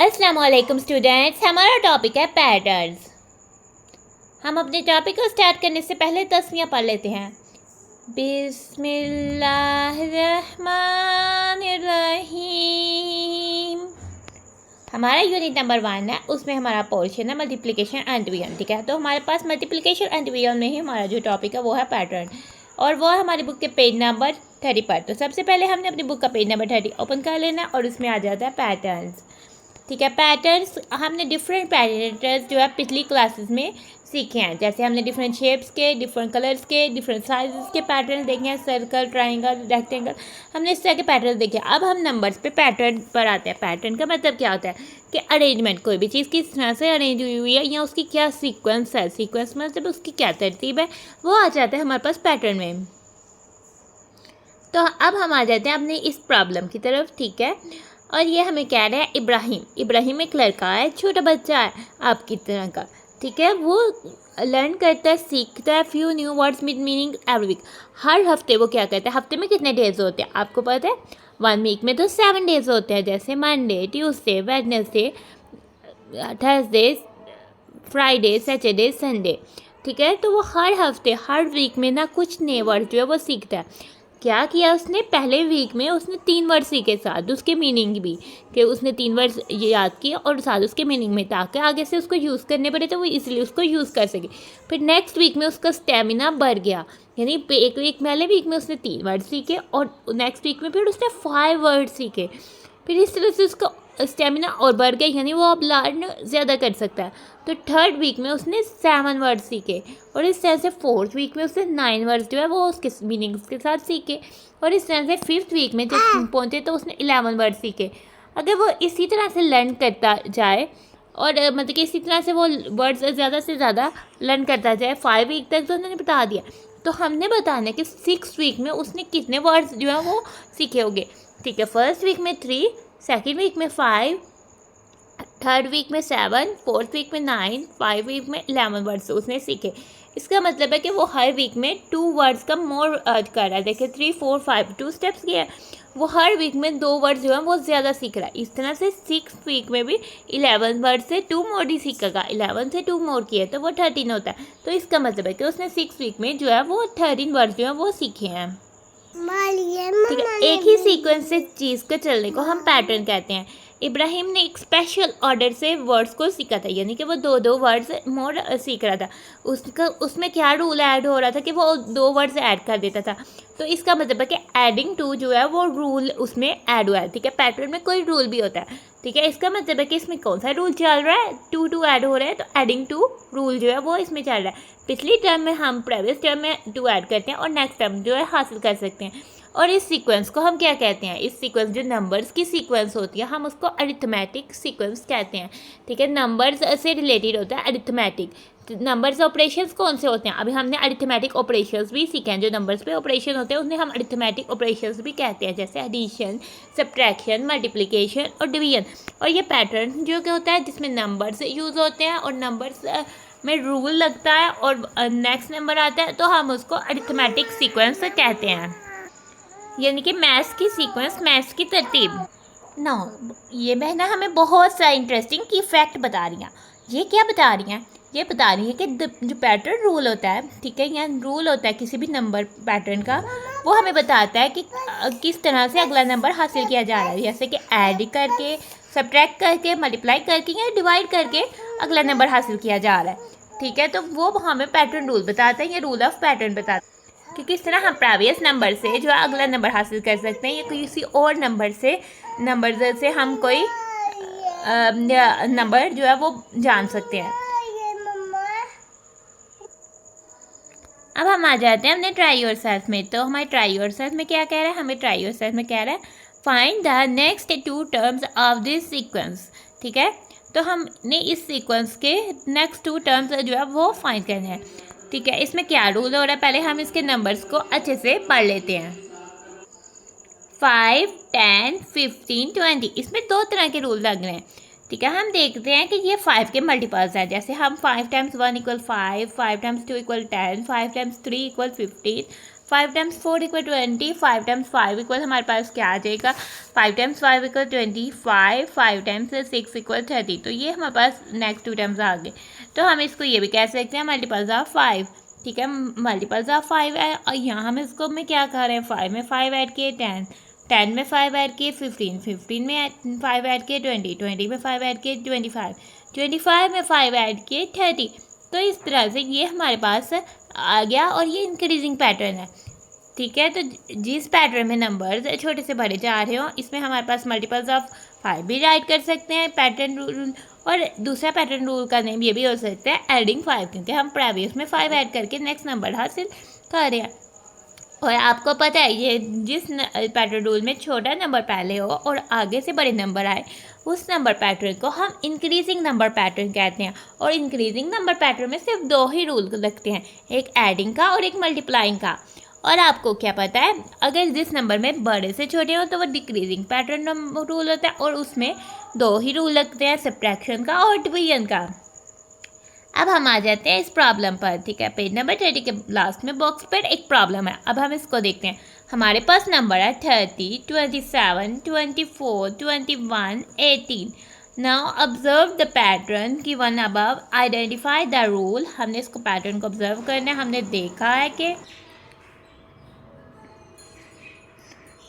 अस्सलाम वालेकुम स्टूडेंट्स, हमारा टॉपिक है पैटर्न्स। हम अपने टॉपिक को स्टार्ट करने से पहले तस्मीयाँ पढ़ लेते हैं। बिस्मिल्लाहिर्रहमानिर्रहीम। हमारा यूनिट नंबर 1 है, उसमें हमारा पोर्शन है मल्टीप्लिकेशन एंड डिवीजन। ठीक है, तो हमारे पास मल्टीप्लिकेशन एंड डिवीजन में ही हमारा जो टॉपिक है वो है पैटर्न, और वो हमारी बुक के पेज नंबर 30 पर। तो सबसे पहले हमने अपनी बुक का पेज नंबर 30 ओपन कर लेना है और उसमें आ जाता है पैटर्न्स। ठीक है, पैटर्न्स हमने डिफरेंट पैटर्न्स जो है पिछली क्लासेस में सीखे हैं। जैसे हमने डिफरेंट शेप्स के, डिफरेंट कलर्स के, डिफरेंट साइजेस के पैटर्न देखे हैं, सर्कल, ट्राइंगल, रेक्टेंगल, हमने इस तरह के पैटर्न देखे। अब हम नंबर्स पे पैटर्न पर आते हैं। पैटर्न का मतलब क्या होता है कि अरेंजमेंट, कोई भी चीज़ किस तरह से अरेंज हुई है या उसकी क्या सीक्वेंस है। सीक्वेंस मतलब उसकी क्या तरतीब है, वो आ जाता है हमारे पास पैटर्न में। तो अब हम आ जाते हैं अपनी इस प्रॉब्लम की तरफ। ठीक है, और ये हमें कह रहा है इब्राहिम एक लड़का है, छोटा बच्चा है आपकी तरह का। ठीक है, वो लर्न करता है, सीखता है few new words with meaning every week. हर हफ्ते वो क्या करता है, हफ्ते में कितने डेज होते हैं आपको पता है? 1 वीक में तो 7 डेज होते हैं, जैसे Monday, Tuesday, Wednesday, Thursday, Friday, Saturday, Sunday. ठीक है, तो वो हर हफ्ते, हर वीक में ना कुछ नए वर्ड जो है वो सीखता है। क्या किया उसने, पहले वीक में उसने 3 वर्ड सीखे, साथ उसके मीनिंग भी, कि उसने 3 वर्ड याद किए और साथ उसके मीनिंग में, ताकि आगे से उसको यूज़ करने पड़े तो वो इसलिए उसको यूज़ कर सके। फिर नेक्स्ट वीक में उसका स्टेमिना बढ़ गया, यानी एक वीक पहले वीक में उसने 3 वर्ड सीखे और नेक्स्ट वीक में फिर उसने 5 वर्ड सीखे। फिर इस तरह से उसका स्टेमिना और बढ़ गया, यानी वो अब लर्न ज़्यादा कर सकता है। तो थर्ड वीक में उसने 7 वर्ड सीखे और इस तरह से फोर्थ वीक में उसने 9 वर्ड्स जो है वो उसके मीनिंग्स के साथ सीखे, और इस तरह से फिफ्थ वीक में जब पहुँचे तो उसने 11 वर्ड सीखे। अगर वो इसी तरह से लर्न करता जाए और मतलब कि इसी तरह से वो वर्ड्स ज़्यादा से ज़्यादा लर्न करता जाए, 5 वीक तक तो उन्होंने बता दिया, तो हमने बताना है कि 6 वीक में उसने कितने वर्ड्स जो है वो सीखे होंगे। ठीक है, फर्स्ट वीक में 3, सेकेंड वीक में 5, थर्ड वीक में 7, फोर्थ वीक में 9, 5 वीक में 11 वर्ड्स उसने सीखे। इसका मतलब है कि वो हर वीक में 2 वर्ड्स का मोर कर रहा है। देखिए 3, 4, 5 2 स्टेप्स किया है, वो हर वीक में 2 वर्ड्स जो है वो ज़्यादा सीख रहा है। इस तरह से 6 वीक में भी 11 वर्ड से 2 मोर ही सीखेगा। 11 से 2 मोर किए तो वो 13 होता है। तो इसका मतलब है कि उसने 6 वीक में जो है वो 13 वर्ड्स जो है वो सीखे हैं। ठीक है, एक ही सीक्वेंस से चीज़ के चलने को हम पैटर्न कहते हैं। इब्राहिम ने एक स्पेशल ऑर्डर से वर्ड्स को सीखा था, यानी कि वो 2 वर्ड्स मोर सीख रहा था। उसमें क्या रूल ऐड हो रहा था कि वो 2 वर्ड्स ऐड कर देता था। तो इसका मतलब है कि एडिंग टू जो है वो रूल उसमें ऐड हुआ है। ठीक है, पैटर्न में कोई रूल भी होता है। ठीक है, इसका मतलब है कि इसमें कौन सा रूल चल रहा है, 2 ऐड हो रहा है, तो एडिंग टू रूल जो है वो इसमें चल रहा है। पिछली टर्म में हम प्रीवियस टर्म में 2 ऐड करते हैं और नेक्स्ट टर्म जो है हासिल कर सकते हैं। और इस सीक्वेंस को हम क्या कहते हैं, इस सीक्वेंस जो नंबर्स की सीक्वेंस होती है हम उसको अरिथमेटिक सीक्वेंस कहते हैं। ठीक है, नंबर्स से रिलेटेड होता है अरिथमेटिक। नंबर्स ऑपरेशंस कौन से होते हैं, अभी हमने अरिथमेटिक ऑपरेशंस भी सीखे हैं। जो नंबर्स पे ऑपरेशन होते हैं उन्हें हम अरिथमेटिक ऑपरेशंस भी कहते हैं, जैसे एडिशन, सब्ट्रैक्शन, मल्टीप्लिकेशन और डिवीजन। और ये पैटर्न जो क्या होता है जिसमें नंबर्स यूज़ होते हैं और नंबर्स में रूल लगता है और नेक्स्ट नंबर आता है, तो हम उसको अरिथमेटिक सीक्वेंस कहते हैं, यानी कि मैथ्स की सीक्वेंस, मैथ्स की तरतीब। ना ये बहना हमें बहुत सा इंटरेस्टिंग की फैक्ट बता रही हैं। ये क्या बता रही हैं, ये बता रही है कि जो पैटर्न रूल होता है, ठीक है, या रूल होता है किसी भी नंबर पैटर्न का, वो हमें बताता है कि किस तरह से अगला नंबर हासिल किया जा रहा है। जैसे कि ऐड करके, सब्ट्रैक्ट करके, मल्टीप्लाई करके या डिवाइड करके अगला नंबर हासिल किया जा रहा है। ठीक है, तो वो हमें पैटर्न रूल बताता है, ये रूल ऑफ पैटर्न बताता है कि किस तरह हम प्रीवियस नंबर से जो है अगला नंबर हासिल कर सकते हैं, या किसी और नंबर से हम कोई नंबर जो है वो जान सकते हैं। अब हम आ जाते हैं अपने ट्राई योरसेल्फ में। तो हमारे ट्राई योरसेल्फ में क्या कह रहा है, हमें ट्राई योरसेल्फ में कह रहा है find the next 2 terms of this sequence. ठीक है, तो हमने इस सीक्वेंस के नेक्स्ट 2 टर्म्स जो है वो फाइंड करने हैं। ठीक है, इसमें क्या रूल हो रहा है, पहले हम इसके नंबर्स को अच्छे से पढ़ लेते हैं। 5, 10, 15, 20, इसमें 2 तरह के रूल लग रहे हैं। ठीक है, हम देखते हैं कि ये 5 के मल्टीपल्स हैं। जैसे हम 5 times 1 = 5, 5 times 2 = 10, 5 times 3 = 15, 5 times 4 equal 20, 5 times 5 equal हमारे पास क्या आ जाएगा, 5 टाइम्स 5 इक्वल 25, 5 टाइम्स 6 इक्वल 30। तो ये हमारे पास नेक्स्ट 2 टाइम्स आ गए। तो हम इसको ये भी कह सकते हैं मल्टीपल्स ऑफ 5, ठीक है, मल्टीपल्स ऑफ 5 है। और यहाँ हम इसको में क्या कर रहे हैं, 5 में 5 ऐड किए 10, 10 में 5 ऐड किए 15, 15 में 5 ऐड किए 20, 20 में 5 ऐड किए 25, 25 में 5 ऐड किए 30। तो इस तरह से ये हमारे पास आ गया और ये इंक्रीजिंग पैटर्न है, ठीक है। तो जिस पैटर्न में नंबर्स छोटे से बड़े जा रहे हो, इसमें हमारे पास मल्टीपल्स ऑफ 5 भी राइट कर सकते हैं पैटर्न रूल। और दूसरा पैटर्न रूल का नेम ये भी हो सकता है एडिंग 5, क्योंकि हम प्रीवियस में 5 ऐड करके नेक्स्ट नंबर हासिल कर रहे हैं। और आपको पता है ये जिस पैटर्न रूल में छोटा नंबर पहले हो और आगे से बड़े नंबर आए, उस नंबर पैटर्न को हम इंक्रीजिंग नंबर पैटर्न कहते हैं। और इंक्रीजिंग नंबर पैटर्न में सिर्फ 2 ही रूल लगते हैं, एक एडिंग का और एक मल्टीप्लाइंग का। और आपको क्या पता है, अगर जिस नंबर में बड़े से छोटे हो तो वो डिक्रीजिंग पैटर्न रूल होता है, और उसमें 2 ही रूल लगते हैं, सब्ट्रैक्शन का और डिवीजन का। अब हम आ जाते हैं इस प्रॉब्लम पर, ठीक है। पेज नंबर 30 के लास्ट में बॉक्स पर एक प्रॉब्लम है। अब हम इसको देखते हैं। हमारे पास नंबर है 30, 27, 24, 21, 18। Now observe the pattern given above, identify the rule. हमने इसको पैटर्न को ऑब्जर्व करना है। हमने देखा है कि,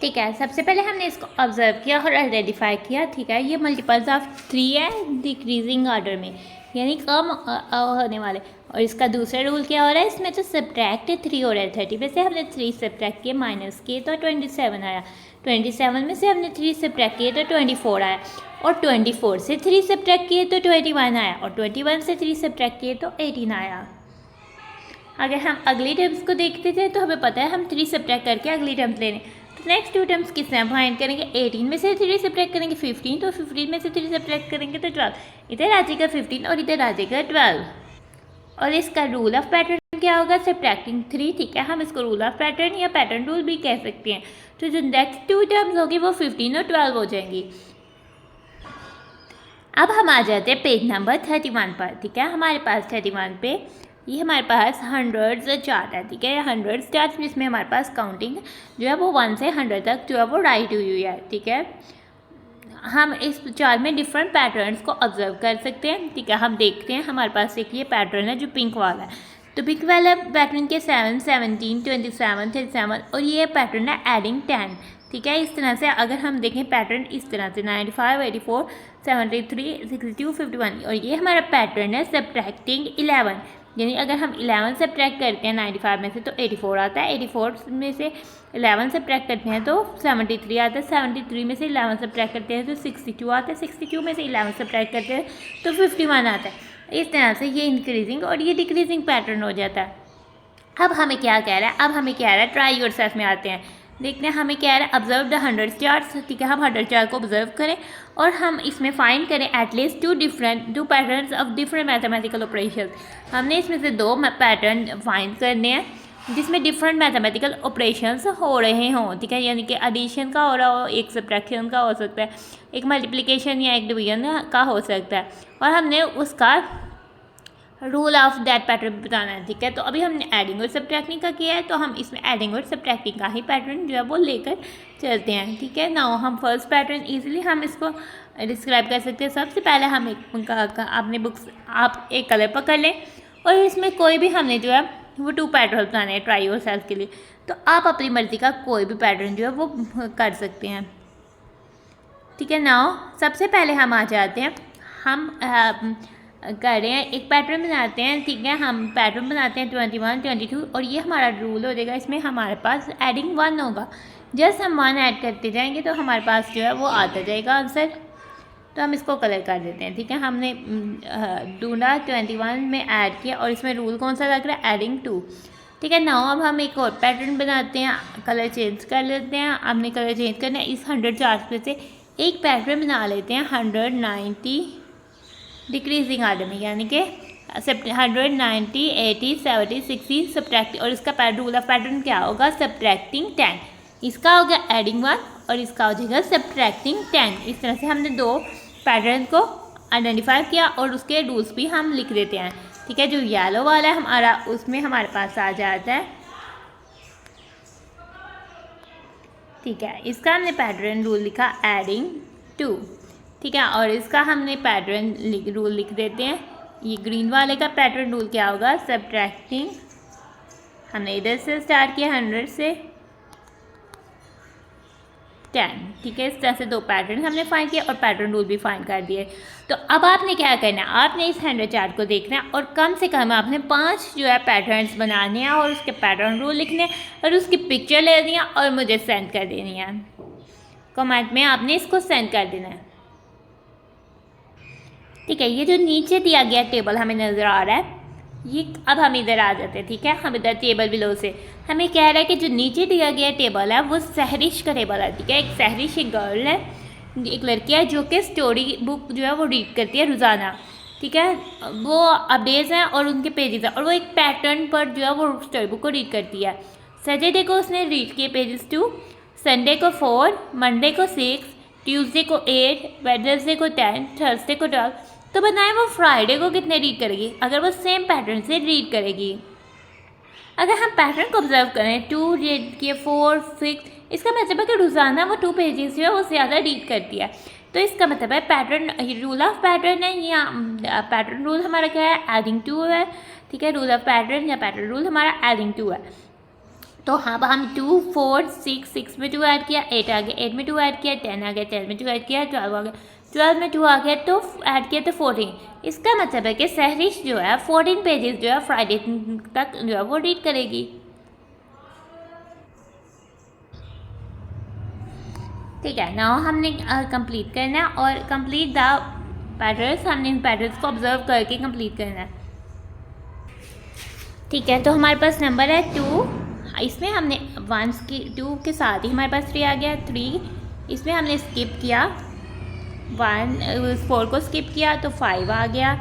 ठीक है, सबसे पहले हमने इसको ऑब्जर्व किया और आइडेंटिफाई किया, ठीक है। ये मल्टीपल्स ऑफ 3 है डिक्रीजिंग ऑर्डर में, यानी कम होने वाले। और इसका दूसरा रूल क्या हो रहा है, इसमें तो सब्ट्रैक्ट 3 हो रहा है। 30 में से हमने 3 सब्ट्रैक्ट किए, माइनस किए तो 27 आया। 27 में से हमने 3 सब्ट्रैक्ट किए तो 24 आया। और 24 से 3 सब्ट्रैक्ट किए तो 21 आया। और 21 से 3 सब्ट्रैक्ट किए तो 18 आया। अगर हम अगली टर्म्स को देखते थे तो हमें पता है हम 3 सब्ट्रैक्ट करके अगली टर्म्स ले लें। तो नेक्स्ट 2 टर्म्स किस तरह फाइंड करेंगे, 18 में से 3 सब्ट्रैक्ट करेंगे 15, तो 15 में से 3 सब्ट्रैक्ट करेंगे तो 12। इधर आ जाएगा 15 और इधर आ जाएगा 12। और इसका रूल ऑफ पैटर्न क्या होगा, सब्ट्रैक्टिंग 3, ठीक है। हम इसको रूल ऑफ पैटर्न या पैटर्न रूल भी कह सकते हैं। तो जो नेक्स्ट 2 टर्म्स होगी वो 15 और 12 हो जाएंगी। अब हम आ जाते हैं पेज नंबर 31 पर, ठीक है। हमारे पास 31 पे ये हमारे पास हंड्रेड्स चार्ट है, ठीक है। हंड्रेड्स चार्ट जिसमें हमारे पास काउंटिंग जो है वो 1 से 100 तक जो है वो राइट हुई है, ठीक है। हम इस चार्ट में डिफरेंट पैटर्न्स को ऑब्जर्व कर सकते हैं, ठीक है। हम देखते हैं हमारे पास एक ये पैटर्न है जो पिंक वाला है। तो पिंक वाला पैटर्न के 7, 17, 27, 37 और ये पैटर्न है एडिंग 10, ठीक है। इस तरह से अगर हम देखें पैटर्न इस तरह से 95, 84, 73, 62, 51। और ये हमारा पैटर्न है सब्ट्रैक्टिंग 11, यानी अगर हम 11 सब्ट्रैक्ट करते हैं 95 में से तो 84 आता है। 84 में से 11 सब्ट्रैक्ट करते हैं तो 73 आता है। 73 में से 11 सब्ट्रैक्ट करते हैं तो 62 आता है। 62 में से 11 सब्ट्रैक्ट करते हैं तो 51 आता है। इस तरह से ये इंक्रीजिंग और ये डिक्रीजिंग पैटर्न हो जाता है। अब हमें क्या कह रहा है, अब हमें कह रहा है ट्राई योरसेल्फ में आते हैं। देखते हैं हमें क्या है, ऑब्जर्व द 100 चार्ट्स, ठीक है। हम 100 चार्ट को ऑब्जर्व करें और हम इसमें फाइंड करें at least 2 patterns of different mathematical operation. हमने इसमें से 2 पैटर्न फाइंड करने हैं जिसमें डिफरेंट मैथमेटिकल ऑपरेशंस हो रहे हों, ठीक है। यानी कि एडिशन का हो रहा हो, एक सब्ट्रैक्शन का हो सकता है, एक मल्टीप्लिकेशन या एक डिवीजन का हो सकता है। और हमने उसका रूल ऑफ दैट पैटर्न बताना है, ठीक है। तो अभी हमने एडिंग और सब्ट्रैक्टिंग का किया है, तो हम इसमें एडिंग और सब्ट्रैक्टिंग का ही पैटर्न जो है वो लेकर चलते हैं, ठीक है। नाउ हम फर्स्ट पैटर्न इजीली हम इसको डिस्क्राइब कर सकते हैं। सबसे पहले हम अपने बुक्स आप एक कलर पकड़ लें और इसमें कोई भी हमने जो है वो 2 पैटर्न बनाने हैं ट्राई योरसेल्फ के लिए। तो आप अपनी मर्ज़ी का कोई भी पैटर्न जो है वो कर सकते हैं, ठीक है। नाउ सबसे पहले हम आ जाते हैं, हम कर रहे हैं एक पैटर्न बनाते हैं, ठीक है। हम पैटर्न बनाते हैं 21, 22 और ये हमारा रूल हो जाएगा। इसमें हमारे पास एडिंग 1 होगा। जस्ट हम 1 ऐड करते जाएंगे तो हमारे पास जो है वो आता जाएगा आंसर। तो हम इसको कलर कर देते हैं, ठीक है। हमने ढूंढा 21 में ऐड किया और इसमें रूल कौन सा लग रहा है, एडिंग 2, ठीक है। नाउ अब हम एक और पैटर्न बनाते हैं, कलर चेंज कर लेते हैं। हमने कलर चेंज करना है, इस 100 चार्ट में से एक पैटर्न बना लेते हैं 190 डिक्रीजिंग आर्डर में, यानी कि 190, 80, 70, 60 सब्ट्रैक्ट। और इसका रूल ऑफ पैटर्न क्या होगा, सब्ट्रैक्टिंग 10। इसका होगा एडिंग 1 और इसका हो जाएगा सब्ट्रैक्टिंग 10। इस तरह से हमने 2 पैटर्न को आइडेंटिफाई किया और उसके रूल्स भी हम लिख देते हैं, ठीक है। जो येलो वाला है हमारा, उसमें हमारे पास आ जाता है ठीक है, इसका हमने पैटर्न रूल लिखा एडिंग 2, ठीक है, और इसका हमने पैटर्न रूल लिख देते हैं। ये ग्रीन वाले का पैटर्न रूल क्या होगा, सब्ट्रैक्टिंग, हमने इधर से स्टार्ट किया 100 से 10, ठीक है। इस तरह से 2 पैटर्न हमने फाइंड किए और पैटर्न रूल भी फाइंड कर दिए। तो अब आपने क्या करना है, आपने इस 100 चार्ट को देखना है और कम से कम आपने 5 जो है पैटर्न्स बनाने हैं और उसके पैटर्न रूल लिखने और उसकी पिक्चर लेनी है और मुझे सेंड कर देनी है। कमेंट में आपने इसको सेंड कर देना है, ठीक है। ये जो नीचे दिया गया टेबल हमें नज़र आ रहा है, ये अब हम इधर आ जाते हैं, ठीक है। हम इधर टेबल बिलो से हमें कह रहा है कि जो नीचे दिया गया टेबल है वो सहरिश का टेबल है, ठीक है। एक सहरिश एक गर्ल है, एक लड़की है जो कि स्टोरी बुक जो है वो रीड करती है रोज़ाना, ठीक है। वो अपडेट्स हैं और उनके पेजेस हैं और वो एक पैटर्न पर जो है वो स्टोरी बुक को रीड करती है। सैटरडे को उसने रीड किए पेजेस 2, संडे को 4, मंडे को 6, ट्यूसडे को 8, वेडनेसडे को 10, थर्सडे को 12। तो बताएं वो फ्राइडे को कितने रीड करेगी अगर वो सेम पैटर्न से रीड करेगी। अगर हम पैटर्न को ऑब्जर्व करें 2 रीड किए 4 6, इसका मतलब है कि रोज़ाना वो 2 पेजेस जो है वो ज़्यादा रीड करती है। तो इसका मतलब है पैटर्न, रूल ऑफ पैटर्न है या पैटर्न रूल हमारा क्या है, एडिंग 2 है, ठीक है। रूल ऑफ पैटर्न या पैटर्न रूल हमारा एडिंग 2 है। तो हाँ, हम 2 4 6 में 2 ऐड किया, 8 आ गया, 8 में 2 ऐड किया, 10 आ गया, 10 में 2 ऐड किया, 12 आ गया, 12 में 2 आ गया तो ऐड किया तो 14। इसका मतलब है कि सहरिश जो है 14 पेजेस जो है फ्राइडे तक जो है वो रीड करेगी, ठीक है ना। हमने कंप्लीट करना है और कंप्लीट द पैटर्न्स, हमने इन पैटर्न्स को ऑब्जर्व करके कंप्लीट करना है, ठीक है। तो हमारे पास नंबर है 2, इसमें हमने 1 की 2 के साथ ही हमारे पास 3 आ गया, 3 इसमें हमने स्किप किया, 4 को स्किप किया तो 5 आ गया,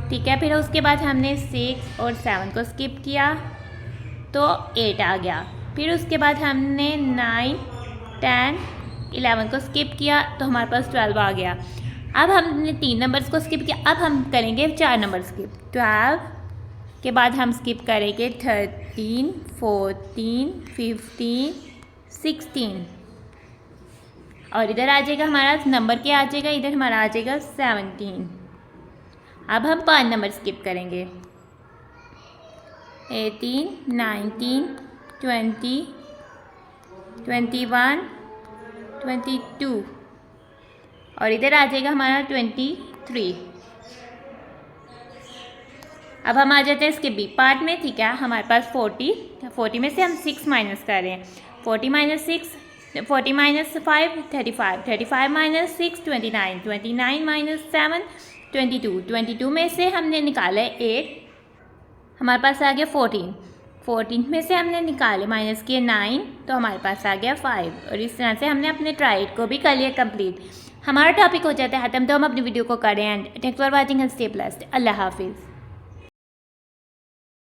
ठीक है। फिर उसके बाद हमने 6 और 7 को स्किप किया तो 8 आ गया। फिर उसके बाद हमने 9 10 11 को स्किप किया तो हमारे पास 12 आ गया। अब हमने 3 नंबर्स को स्किप किया, अब हम करेंगे 4 नंबर स्किप। 12 के बाद हम स्किप करेंगे 13 14 15 16 और इधर आ जाएगा हमारा नंबर क्या आ जाएगा, इधर हमारा आ जाएगा 17। अब हम 5 नंबर स्किप करेंगे, 18 19 20 21 22 और इधर आ जाएगा हमारा 23। अब हम आ जाते हैं इसके बी पार्ट में, ठीक है। हमारे पास 40 में से हम 6 माइनस कर रहे हैं, 40 माइनस 6 40 माइनस 5 35 35 माइनस 6 29 29 माइनस 7 22 22 में से हमने निकाला 8, हमारे पास आ गया 14 14 में से हमने निकाले माइनस किए 9 तो हमारे पास आ गया 5 और इस तरह से हमने अपने ट्राइड को भी कर लिया कंप्लीट। हमारा टॉपिक हो जाता है ख़त्म। तो हम अपनी वीडियो को करें and thanks for watching and stay blessed. Allah हाफिज़।